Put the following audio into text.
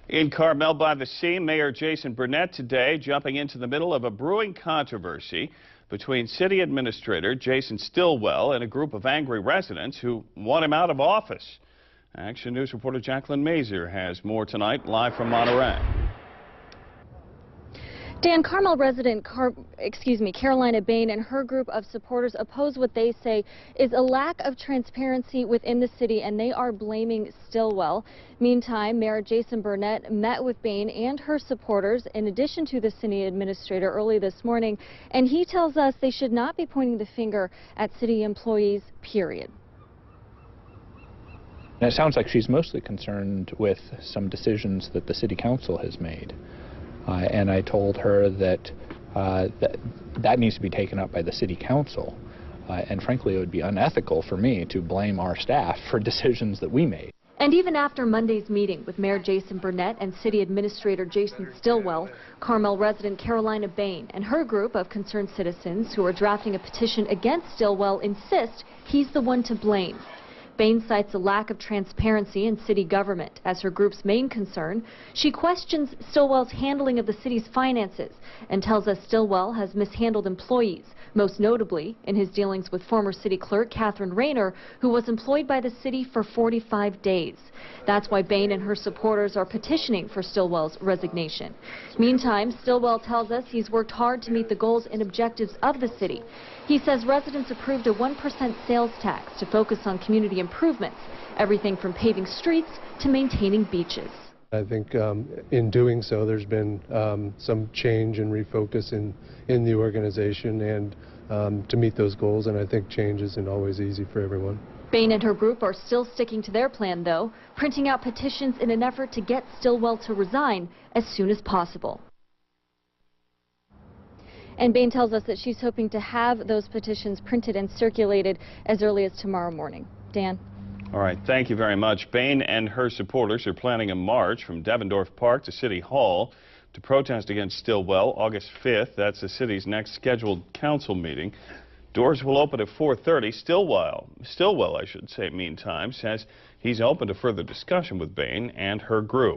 In Carmel by the Sea, Mayor Jason Burnett today jumping into the middle of a brewing controversy between City Administrator Jason Stillwell and a group of angry residents who want him out of office. Action News reporter Jacqueline Mazer has more tonight, live from Monterey. Dan, Carmel resident Carolina Bain and her group of supporters oppose what they say is a lack of transparency within the city, and they are blaming Stillwell. Meantime, Mayor Jason Burnett met with Bain and her supporters in addition to the city administrator early this morning, and he tells us they should not be pointing the finger at city employees, period. And it sounds like she's mostly concerned with some decisions that the city council has made. And I told her that that needs to be taken up by the city council. And frankly, it would be unethical for me to blame our staff for decisions that we made. And even after Monday's meeting with Mayor Jason Burnett and City Administrator Jason Stillwell, Carmel resident Carolina Bain and her group of concerned citizens who are drafting a petition against Stillwell insist he's the one to blame. Bain cites a lack of transparency in city government as her group's main concern. She questions Stillwell's handling of the city's finances and tells us Stillwell has mishandled employees, most notably in his dealings with former city clerk Catherine Rayner, who was employed by the city for 45 days. That's why Bain and her supporters are petitioning for Stillwell's resignation. Meantime, Stillwell tells us he's worked hard to meet the goals and objectives of the city. He says residents approved a 1% sales tax to focus on community improvements, everything from paving streets to maintaining beaches. I think in doing so, there's been some change and refocus in the organization and to meet those goals, and I think change isn't always easy for everyone. Bain and her group are still sticking to their plan, though, printing out petitions in an effort to get Stillwell to resign as soon as possible. And Bain tells us that she's hoping to have those petitions printed and circulated as early as tomorrow morning. Dan? All right, thank you very much. Bain and her supporters are planning a march from Devendorf Park to City Hall to protest against Stillwell August 5th. That's the city's next scheduled council meeting. Doors will open at 4:30. Stillwell, I should say, meantime, says he's open to further discussion with Bain and her group.